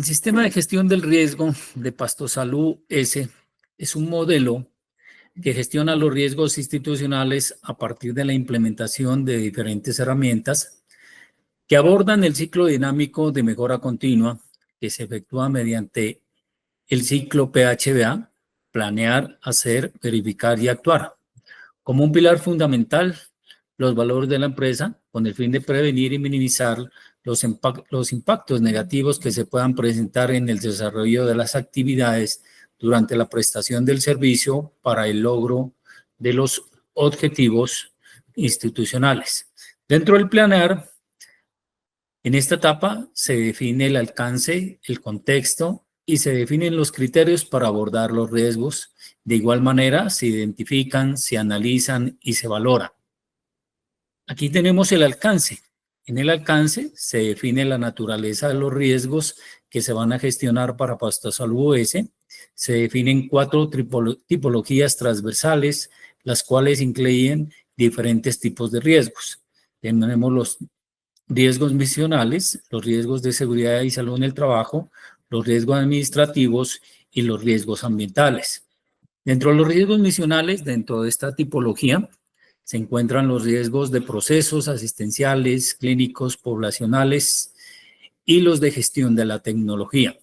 El sistema de gestión del riesgo de Pastosalud S es un modelo que gestiona los riesgos institucionales a partir de la implementación de diferentes herramientas que abordan el ciclo dinámico de mejora continua que se efectúa mediante el ciclo PHBA, planear, hacer, verificar y actuar. Como un pilar fundamental, los valores de la empresa con el fin de prevenir y minimizar los impactos negativos que se puedan presentar en el desarrollo de las actividades durante la prestación del servicio para el logro de los objetivos institucionales. Dentro del planear, en esta etapa se define el alcance, el contexto y se definen los criterios para abordar los riesgos. De igual manera, se identifican, se analizan y se valoran. Aquí tenemos el alcance. En el alcance se define la naturaleza de los riesgos que se van a gestionar para Pastosalud S. Se definen 4 tipologías transversales, las cuales incluyen diferentes tipos de riesgos. Tenemos los riesgos misionales, los riesgos de seguridad y salud en el trabajo, los riesgos administrativos y los riesgos ambientales. Dentro de los riesgos misionales, dentro de esta tipología, se encuentran los riesgos de procesos asistenciales, clínicos, poblacionales y los de gestión de la tecnología.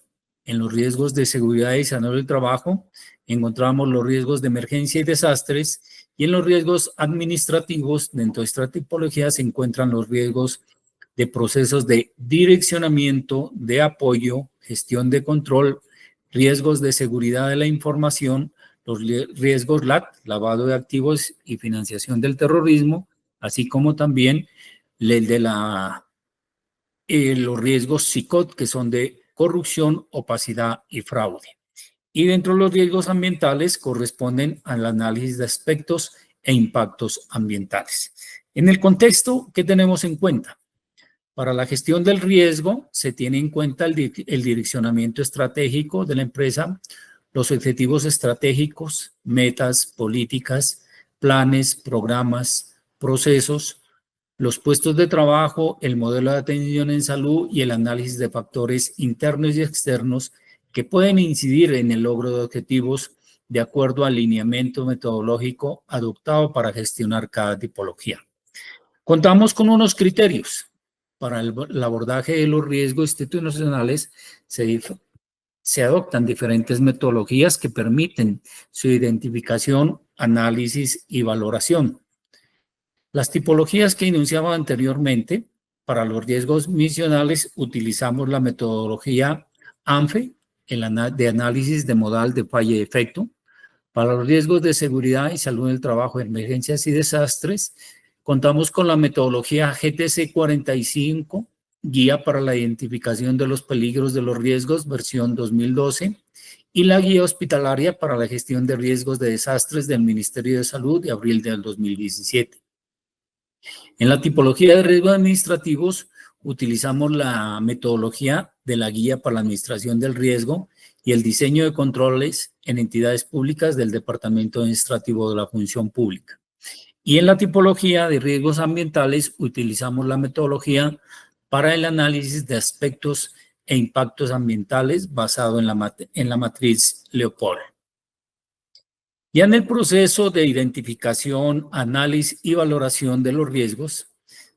En los riesgos de seguridad y salud del trabajo, encontramos los riesgos de emergencia y desastres, y en los riesgos administrativos, dentro de esta tipología, se encuentran los riesgos de procesos de direccionamiento, de apoyo, gestión de control, riesgos de seguridad de la información, los riesgos LAT, lavado de activos y financiación del terrorismo, así como también el de los riesgos SICOT, que son de corrupción, opacidad y fraude. Y dentro de los riesgos ambientales corresponden al análisis de aspectos e impactos ambientales. En el contexto, ¿qué tenemos en cuenta? Para la gestión del riesgo se tiene en cuenta el direccionamiento estratégico de la empresa, los objetivos estratégicos, metas, políticas, planes, programas, procesos, los puestos de trabajo, el modelo de atención en salud y el análisis de factores internos y externos que pueden incidir en el logro de objetivos de acuerdo al lineamiento metodológico adoptado para gestionar cada tipología. Contamos con unos criterios. Para el abordaje de los riesgos institucionales se adoptan diferentes metodologías que permiten su identificación, análisis y valoración. Las tipologías que enunciaba anteriormente, para los riesgos misionales utilizamos la metodología ANFE, de análisis de modal de falla y efecto. Para los riesgos de seguridad y salud en el trabajo, emergencias y desastres, contamos con la metodología GTC 45, Guía para la Identificación de los Peligros de los Riesgos, versión 2012, y la Guía Hospitalaria para la Gestión de Riesgos de Desastres del Ministerio de Salud de abril del 2017. En la tipología de riesgos administrativos, utilizamos la metodología de la Guía para la Administración del Riesgo y el diseño de controles en entidades públicas del Departamento Administrativo de la Función Pública. Y en la tipología de riesgos ambientales utilizamos la metodología para el análisis de aspectos e impactos ambientales basado en la matriz Leopold. Ya en el proceso de identificación, análisis y valoración de los riesgos,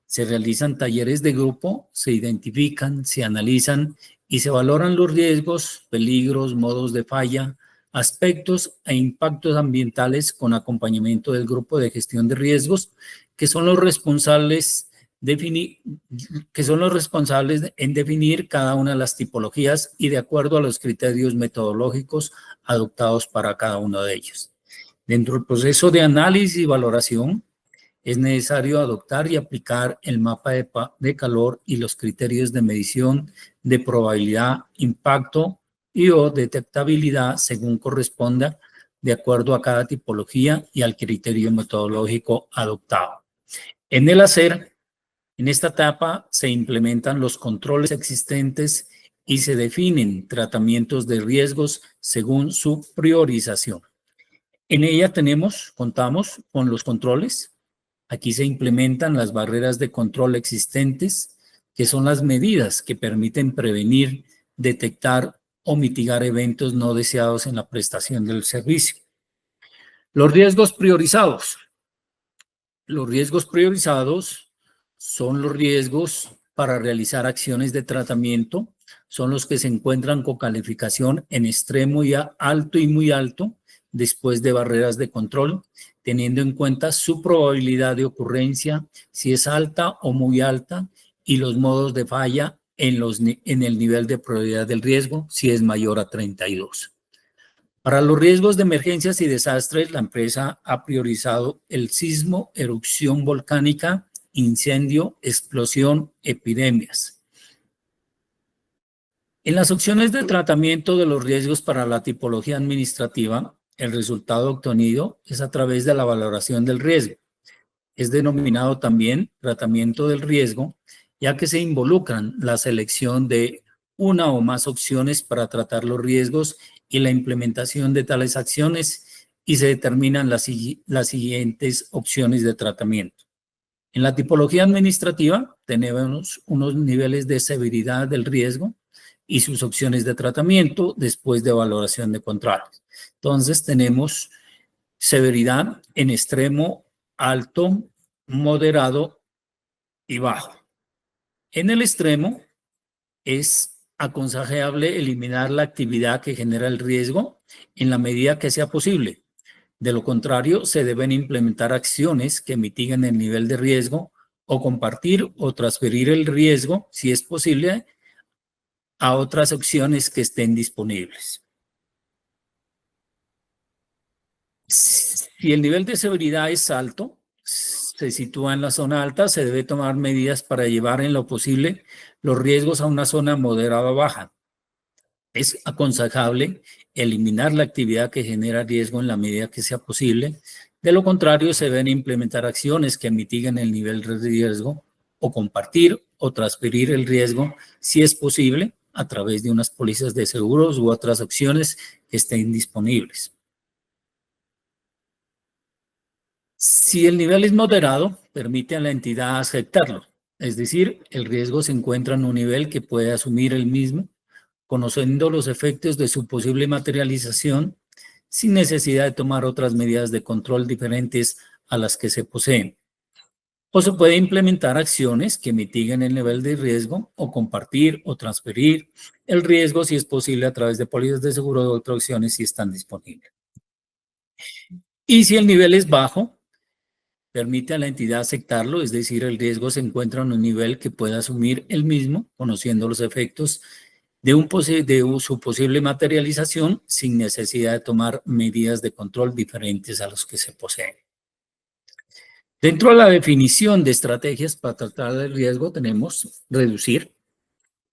se realizan talleres de grupo, se identifican, se analizan y se valoran los riesgos, peligros, modos de falla, aspectos e impactos ambientales con acompañamiento del grupo de gestión de riesgos, que son los responsables en definir cada una de las tipologías y de acuerdo a los criterios metodológicos adoptados para cada uno de ellos. Dentro del proceso de análisis y valoración, es necesario adoptar y aplicar el mapa de calor y los criterios de medición de probabilidad, impacto y o detectabilidad según corresponda de acuerdo a cada tipología y al criterio metodológico adoptado. En el hacer, en esta etapa se implementan los controles existentes y se definen tratamientos de riesgos según su priorización. En ella contamos con los controles. Aquí se implementan las barreras de control existentes, que son las medidas que permiten prevenir, detectar o mitigar eventos no deseados en la prestación del servicio. Los riesgos priorizados. Los riesgos priorizados son los riesgos para realizar acciones de tratamiento, son los que se encuentran con calificación en extremo y alto y muy alto después de barreras de control, teniendo en cuenta su probabilidad de ocurrencia, si es alta o muy alta, y los modos de falla en el nivel de probabilidad del riesgo, si es mayor a 32. Para los riesgos de emergencias y desastres, la empresa ha priorizado el sismo, erupción volcánica, incendio, explosión, epidemias. En las opciones de tratamiento de los riesgos para la tipología administrativa, el resultado obtenido es a través de la valoración del riesgo. Es denominado también tratamiento del riesgo, ya que se involucran la selección de una o más opciones para tratar los riesgos y la implementación de tales acciones, y se determinan las siguientes opciones de tratamiento. En la tipología administrativa tenemos unos niveles de severidad del riesgo y sus opciones de tratamiento después de valoración de contratos. Entonces tenemos severidad en extremo, alto, moderado y bajo. En el extremo es aconsejable eliminar la actividad que genera el riesgo en la medida que sea posible. De lo contrario, se deben implementar acciones que mitiguen el nivel de riesgo o compartir o transferir el riesgo, si es posible, a otras opciones que estén disponibles. Si el nivel de severidad es alto, se sitúa en la zona alta, se debe tomar medidas para llevar en lo posible los riesgos a una zona moderada o baja. Es aconsejable eliminar la actividad que genera riesgo en la medida que sea posible. De lo contrario, se deben implementar acciones que mitiguen el nivel de riesgo o compartir o transferir el riesgo, si es posible, a través de unas pólizas de seguros u otras opciones que estén disponibles. Si el nivel es moderado, permite a la entidad aceptarlo, es decir, el riesgo se encuentra en un nivel que puede asumir el mismo, conociendo los efectos de su posible materialización, sin necesidad de tomar otras medidas de control diferentes a las que se poseen. O se puede implementar acciones que mitiguen el nivel de riesgo o compartir o transferir el riesgo, si es posible, a través de pólizas de seguro o otras opciones si están disponibles. Y si el nivel es bajo, permite a la entidad aceptarlo, es decir, el riesgo se encuentra en un nivel que pueda asumir el mismo, conociendo los efectos de su posible materialización sin necesidad de tomar medidas de control diferentes a los que se poseen. Dentro de la definición de estrategias para tratar el riesgo tenemos reducir.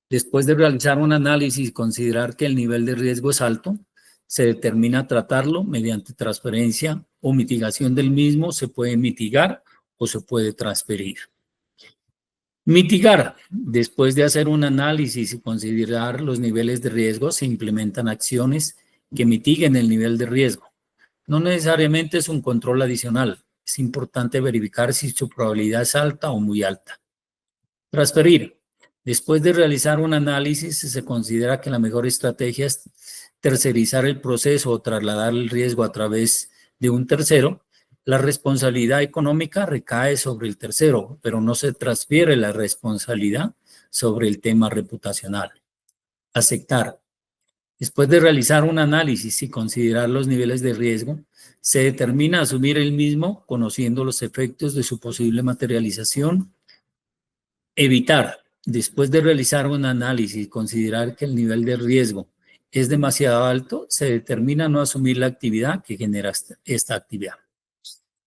Después de realizar un análisis y considerar que el nivel de riesgo es alto, se determina tratarlo mediante transferencia o mitigación del mismo. Se puede mitigar o se puede transferir. Mitigar. Después de hacer un análisis y considerar los niveles de riesgo, se implementan acciones que mitiguen el nivel de riesgo. No necesariamente es un control adicional. Es importante verificar si su probabilidad es alta o muy alta. Transferir. Después de realizar un análisis, se considera que la mejor estrategia es tercerizar el proceso o trasladar el riesgo a través de un tercero. La responsabilidad económica recae sobre el tercero, pero no se transfiere la responsabilidad sobre el tema reputacional. Aceptar. Después de realizar un análisis y considerar los niveles de riesgo, se determina asumir el mismo, conociendo los efectos de su posible materialización. Evitar. Después de realizar un análisis y considerar que el nivel de riesgo es demasiado alto, se determina no asumir la actividad que genera esta actividad.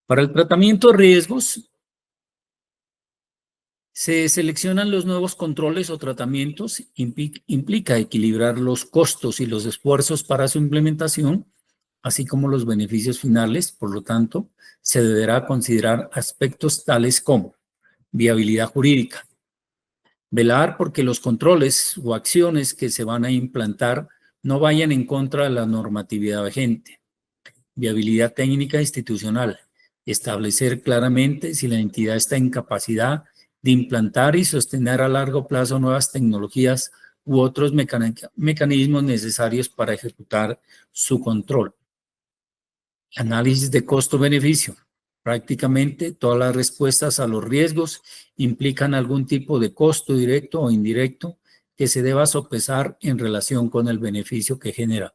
Para el tratamiento de riesgos, se seleccionan los nuevos controles o tratamientos. Implica equilibrar los costos y los esfuerzos para su implementación, así como los beneficios finales. Por lo tanto, se deberá considerar aspectos tales como viabilidad jurídica, velar porque los controles o acciones que se van a implantar no vayan en contra de la normatividad vigente, viabilidad técnica e institucional, establecer claramente si la entidad está en capacidad de implantar y sostener a largo plazo nuevas tecnologías u otros mecanismos necesarios para ejecutar su control. Análisis de costo-beneficio. Prácticamente todas las respuestas a los riesgos implican algún tipo de costo directo o indirecto que se deba sopesar en relación con el beneficio que genera.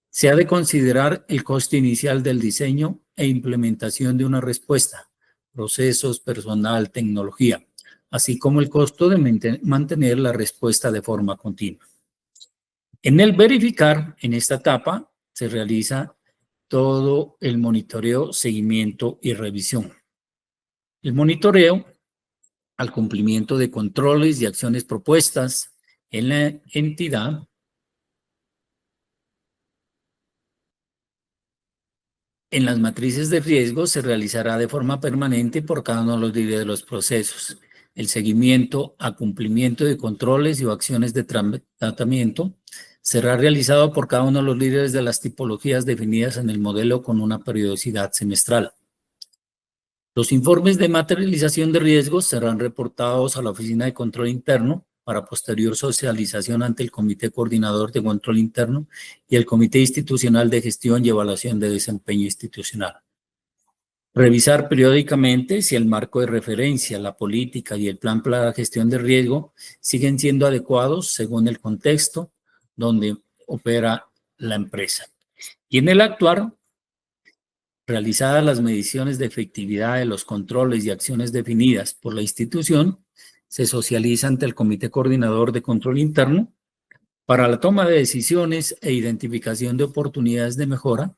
Se ha de considerar el coste inicial del diseño e implementación de una respuesta, procesos, personal, tecnología, así como el costo de mantener la respuesta de forma continua. En el verificar, en esta etapa, se realiza todo el monitoreo, seguimiento y revisión. El monitoreo al cumplimiento de controles y acciones propuestas en la entidad en las matrices de riesgo se realizará de forma permanente por cada uno de los líderes de los procesos. El seguimiento a cumplimiento de controles y o acciones de tratamiento será realizado por cada uno de los líderes de las tipologías definidas en el modelo con una periodicidad semestral. Los informes de materialización de riesgos serán reportados a la Oficina de Control Interno para posterior socialización ante el Comité Coordinador de Control Interno y el Comité Institucional de Gestión y Evaluación de Desempeño Institucional. Revisar periódicamente si el marco de referencia, la política y el plan para la gestión de riesgo siguen siendo adecuados según el contexto donde opera la empresa. Y en el actuar, realizadas las mediciones de efectividad de los controles y acciones definidas por la institución, se socializa ante el Comité Coordinador de Control Interno para la toma de decisiones e identificación de oportunidades de mejora.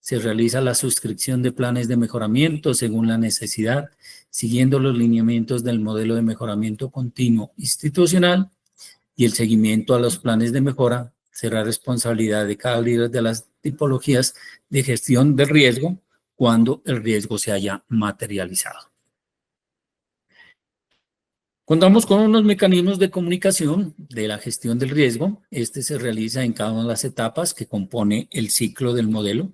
Se realiza la suscripción de planes de mejoramiento según la necesidad, siguiendo los lineamientos del modelo de mejoramiento continuo institucional, y el seguimiento a los planes de mejora será responsabilidad de cada líder de las tipologías de gestión del riesgo cuando el riesgo se haya materializado. Contamos con unos mecanismos de comunicación de la gestión del riesgo. Este se realiza en cada una de las etapas que compone el ciclo del modelo.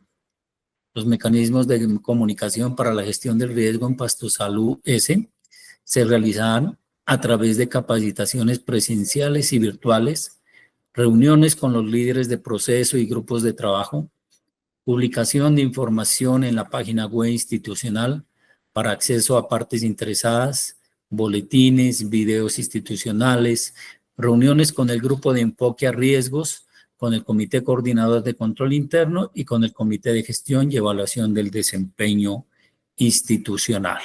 Los mecanismos de comunicación para la gestión del riesgo en Pastosalud S se realizan a través de capacitaciones presenciales y virtuales, reuniones con los líderes de proceso y grupos de trabajo, publicación de información en la página web institucional para acceso a partes interesadas, boletines, videos institucionales, reuniones con el grupo de enfoque a riesgos, con el Comité Coordinador de Control Interno y con el Comité de Gestión y Evaluación del Desempeño Institucional.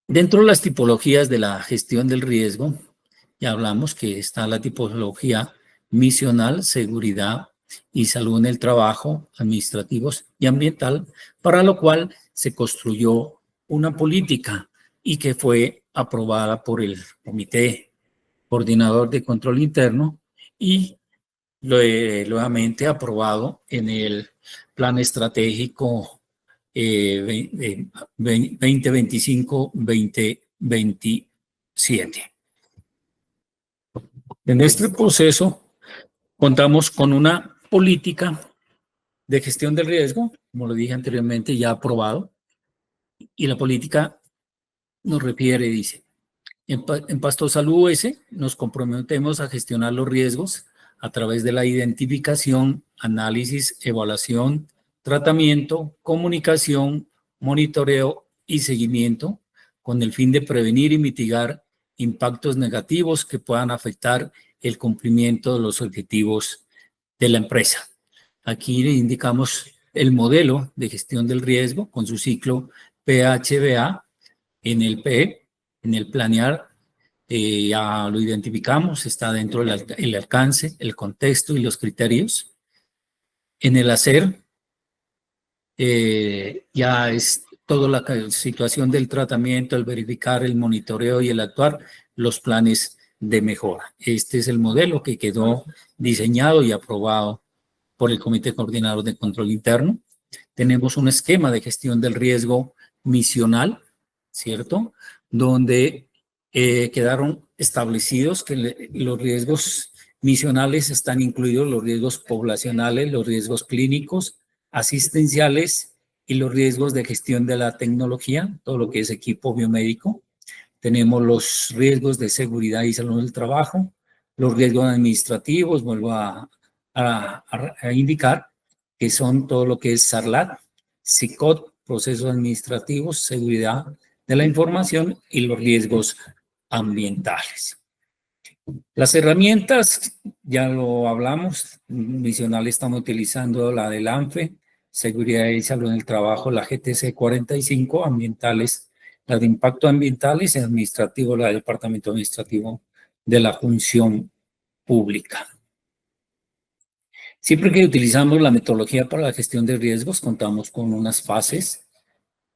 Dentro de las tipologías de la gestión del riesgo, ya hablamos que está la tipología misional, seguridad y salud en el trabajo, administrativos y ambiental, para lo cual se construyó una política y que fue aprobada por el Comité Coordinador de Control Interno y nuevamente aprobado en el Plan Estratégico 2025-2027. En este proceso contamos con una política de gestión del riesgo, como lo dije anteriormente, ya aprobado, y la política nos refiere, dice, en Pastosalud US nos comprometemos a gestionar los riesgos a través de la identificación, análisis, evaluación, tratamiento, comunicación, monitoreo y seguimiento con el fin de prevenir y mitigar impactos negativos que puedan afectar el cumplimiento de los objetivos de la empresa. Aquí le indicamos el modelo de gestión del riesgo con su ciclo PHBA en el P, en el planear, ya lo identificamos, está dentro del alcance, el contexto y los criterios. En el hacer, ya es toda la situación del tratamiento, el verificar, el monitoreo y el actuar, los planes de mejora. Este es el modelo que quedó diseñado y aprobado por el Comité Coordinador de Control Interno. Tenemos un esquema de gestión del riesgo misional, ¿cierto? Donde quedaron establecidos que los riesgos misionales están incluidos los riesgos poblacionales, los riesgos clínicos, asistenciales y los riesgos de gestión de la tecnología, todo lo que es equipo biomédico. tenemos los riesgos de seguridad y salud del trabajo, los riesgos administrativos, vuelvo a indicar, que son todo lo que es SARLAT, SICOT, procesos administrativos, seguridad de la información y los riesgos ambientales. Las herramientas, ya lo hablamos, adicional estamos utilizando la del ANFE, Seguridad y Salud en el Trabajo, la GTC 45, ambientales, la de impacto ambientales y administrativo, la del Departamento Administrativo de la Función Pública. Siempre que utilizamos la metodología para la gestión de riesgos, contamos con unas fases.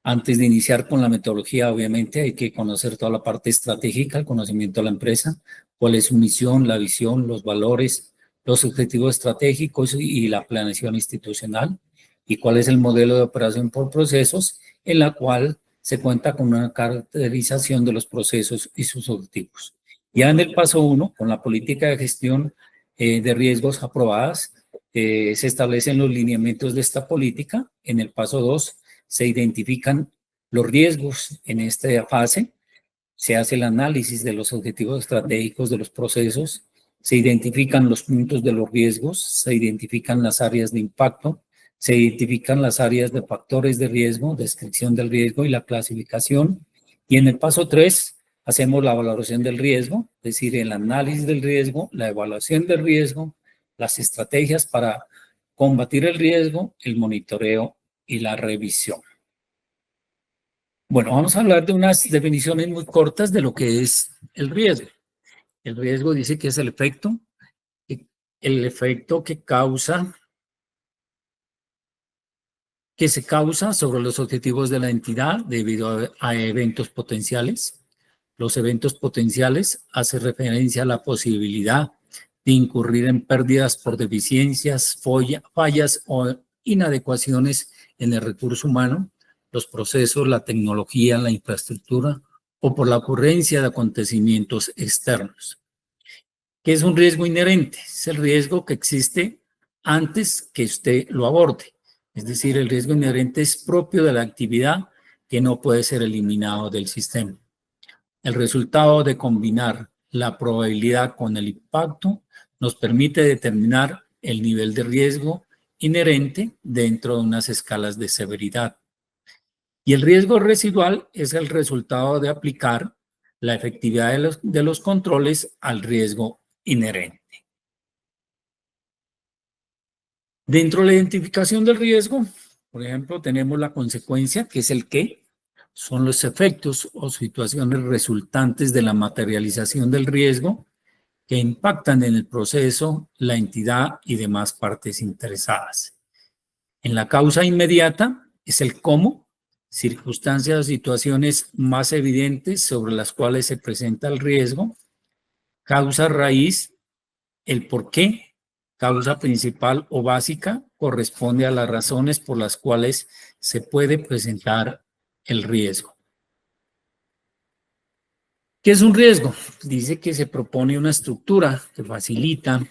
Antes de iniciar con la metodología, obviamente, hay que conocer toda la parte estratégica, el conocimiento de la empresa, cuál es su misión, la visión, los valores, los objetivos estratégicos y la planeación institucional, y cuál es el modelo de operación por procesos, en la cual se cuenta con una caracterización de los procesos y sus objetivos. Ya en el paso 1, con la política de gestión de riesgos aprobadas, se establecen los lineamientos de esta política. En el paso 2, se identifican los riesgos en esta fase, se hace el análisis de los objetivos estratégicos de los procesos, se identifican los puntos de los riesgos, se identifican las áreas de impacto, se identifican las áreas de factores de riesgo, descripción del riesgo y la clasificación. Y en el paso 3 hacemos la valoración del riesgo, es decir, el análisis del riesgo, la evaluación del riesgo, las estrategias para combatir el riesgo, el monitoreo y la revisión. Bueno, vamos a hablar de unas definiciones muy cortas de lo que es el riesgo. El riesgo dice que es el efecto que se causa sobre los objetivos de la entidad debido a eventos potenciales. Los eventos potenciales hacen referencia a la posibilidad de incurrir en pérdidas por deficiencias, fallas o inadecuaciones en el recurso humano, los procesos, la tecnología, la infraestructura o por la ocurrencia de acontecimientos externos. ¿Qué es un riesgo inherente? Es el riesgo que existe antes que usted lo aborde. Es decir, el riesgo inherente es propio de la actividad que no puede ser eliminado del sistema. El resultado de combinar la probabilidad con el impacto nos permite determinar el nivel de riesgo inherente dentro de unas escalas de severidad. Y el riesgo residual es el resultado de aplicar la efectividad de los controles al riesgo inherente. Dentro de la identificación del riesgo, por ejemplo, tenemos la consecuencia, que es el qué, son los efectos o situaciones resultantes de la materialización del riesgo que impactan en el proceso, la entidad y demás partes interesadas. En la causa inmediata es el cómo, circunstancias o situaciones más evidentes sobre las cuales se presenta el riesgo. Causa raíz, el por qué. Causa principal o básica corresponde a las razones por las cuales se puede presentar el riesgo. ¿Qué es un riesgo? Dice que se propone una estructura que facilita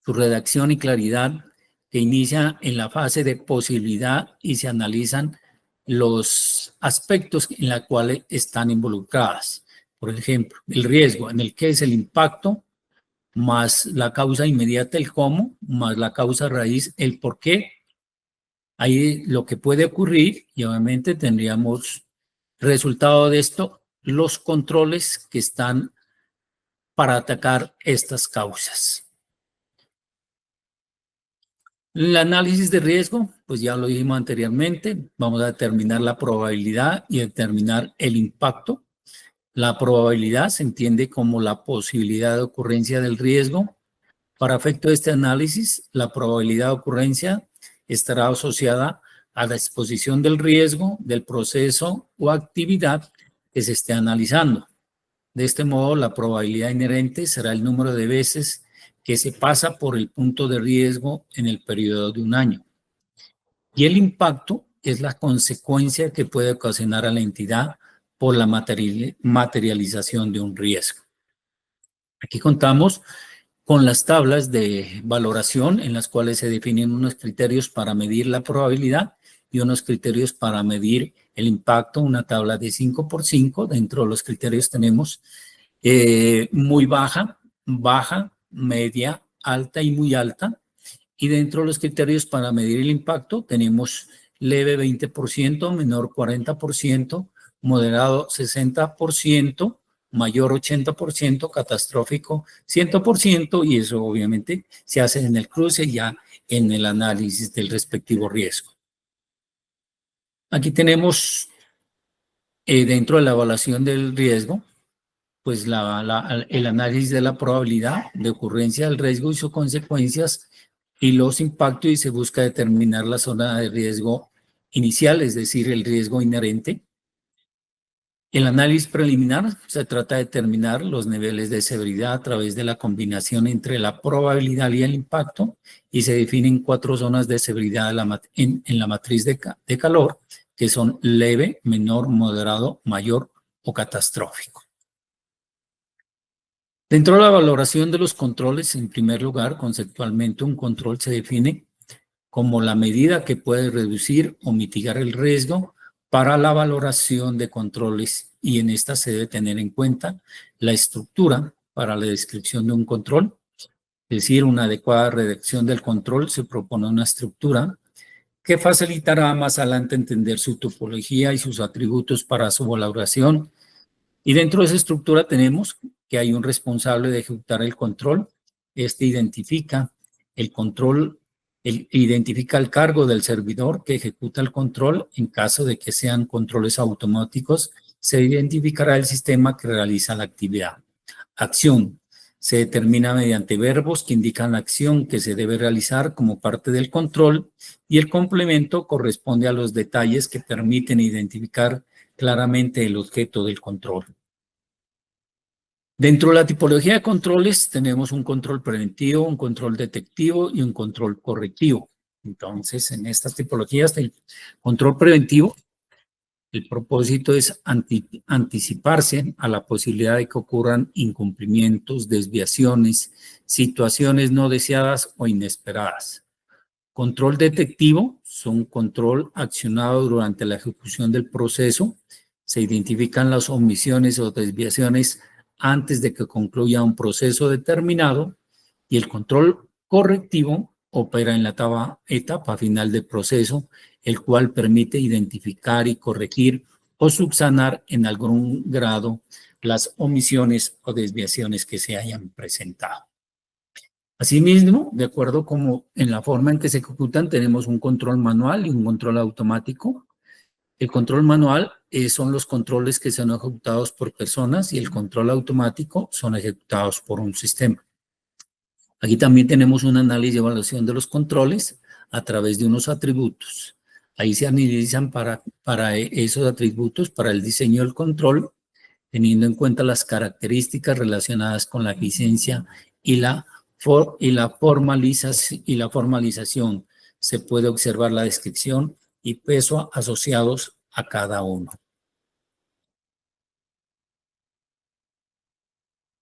su redacción y claridad, que inicia en la fase de posibilidad y se analizan los aspectos en los cuales están involucradas. Por ejemplo, el riesgo, en el que es el impacto, más la causa inmediata, el cómo, más la causa raíz, el por qué. Ahí lo que puede ocurrir, y obviamente tendríamos resultado de esto, los controles que están para atacar estas causas. El análisis de riesgo, pues ya lo dijimos anteriormente, vamos a determinar la probabilidad y determinar el impacto. La probabilidad se entiende como la posibilidad de ocurrencia del riesgo. Para efecto de este análisis, la probabilidad de ocurrencia estará asociada a la exposición del riesgo, del proceso o actividad que se esté analizando. De este modo, la probabilidad inherente será el número de veces que se pasa por el punto de riesgo en el periodo de un año. Y el impacto es la consecuencia que puede ocasionar a la entidad por la materialización de un riesgo. Aquí contamos con las tablas de valoración en las cuales se definen unos criterios para medir la probabilidad y unos criterios para medir el impacto, una tabla de 5x5. Dentro de los criterios tenemos muy baja, baja, media, alta y muy alta. Y dentro de los criterios para medir el impacto tenemos leve 20%, menor 40%, moderado 60%, mayor 80%, catastrófico 100%, y eso obviamente se hace en el cruce ya en el análisis del respectivo riesgo. Aquí tenemos dentro de la evaluación del riesgo, pues el análisis de la probabilidad de ocurrencia del riesgo y sus consecuencias y los impactos, y se busca determinar la zona de riesgo inicial, es decir, el riesgo inherente. El análisis preliminar se trata de determinar los niveles de severidad a través de la combinación entre la probabilidad y el impacto, y se definen 4 zonas de severidad en la matriz de calor, que son leve, menor, moderado, mayor o catastrófico. Dentro de la valoración de los controles, en primer lugar, conceptualmente, un control se define como la medida que puede reducir o mitigar el riesgo para la valoración de controles, y en esta se debe tener en cuenta la estructura para la descripción de un control, es decir, una adecuada redacción del control. Se propone una estructura que facilitará más adelante entender su topología y sus atributos para su valoración. Y dentro de esa estructura tenemos que hay un responsable de ejecutar el control. Este identifica el control, identifica el cargo del servidor que ejecuta el control. En caso de que sean controles automáticos, se identificará el sistema que realiza la actividad. Acción. Se determina mediante verbos que indican la acción que se debe realizar como parte del control, y el complemento corresponde a los detalles que permiten identificar claramente el objeto del control. Dentro de la tipología de controles tenemos un control preventivo, un control detectivo y un control correctivo. Entonces, en estas tipologías del control preventivo, el propósito es anticiparse a la posibilidad de que ocurran incumplimientos, desviaciones, situaciones no deseadas o inesperadas. Control detectivo son control accionado durante la ejecución del proceso. Se identifican las omisiones o desviaciones antes de que concluya un proceso determinado, y el control correctivo opera en la etapa final del proceso, el cual permite identificar y corregir o subsanar en algún grado las omisiones o desviaciones que se hayan presentado. Asimismo, de acuerdo como en la forma en que se ejecutan, tenemos un control manual y un control automático. El control manual son los controles que son ejecutados por personas, y el control automático son ejecutados por un sistema. Aquí también tenemos un análisis y evaluación de los controles a través de unos atributos. Ahí se analizan para esos atributos, para el diseño del control, teniendo en cuenta las características relacionadas con la eficiencia y la formalización. Se puede observar la descripción y peso asociados a cada uno.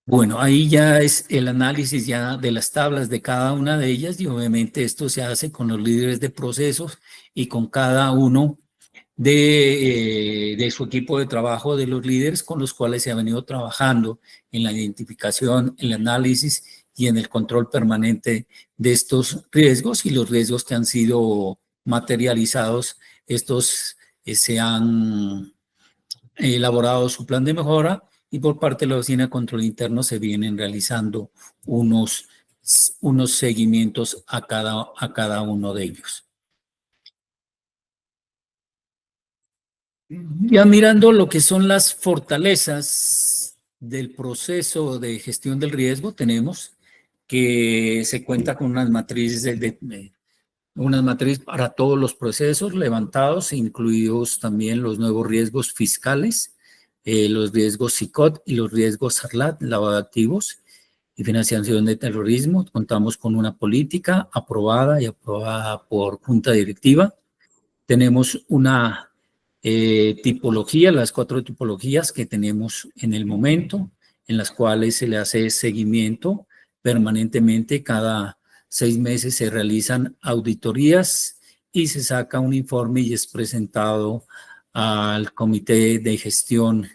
Bueno, ahí ya es el análisis ya de las tablas de cada una de ellas, y obviamente esto se hace con los líderes de procesos y con cada uno de su equipo de trabajo, de los líderes con los cuales se ha venido trabajando en la identificación, el análisis y en el control permanente de estos riesgos, y los riesgos que han sido materializados. Estos se han elaborado su plan de mejora, y por parte de la Oficina de Control Interno se vienen realizando unos seguimientos a cada uno de ellos. Ya mirando lo que son las fortalezas del proceso de gestión del riesgo, tenemos que se cuenta con unas matrices para todos los procesos levantados, incluidos también los nuevos riesgos fiscales, los riesgos SICOT y los riesgos SARLAT, lavado de activos y financiación de terrorismo. Contamos con una política aprobada y aprobada por Junta Directiva. Tenemos una tipología, las 4 tipologías que tenemos en el momento, en las cuales se le hace seguimiento permanentemente. Cada 6 meses se realizan auditorías y se saca un informe y es presentado al comité de gestión,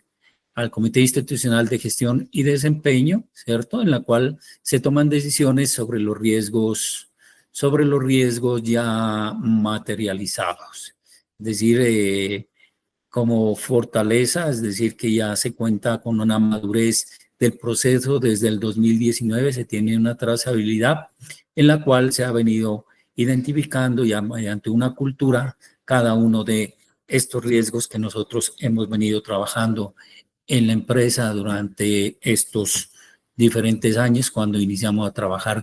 al Comité Institucional de Gestión y Desempeño, ¿cierto? En la cual se toman decisiones sobre los riesgos ya materializados. Es decir, como fortaleza, es decir, que ya se cuenta con una madurez del proceso desde el 2019, se tiene una trazabilidad en la cual se ha venido identificando ya mediante una cultura cada uno de estos riesgos que nosotros hemos venido trabajando en la empresa durante estos diferentes años cuando iniciamos a trabajar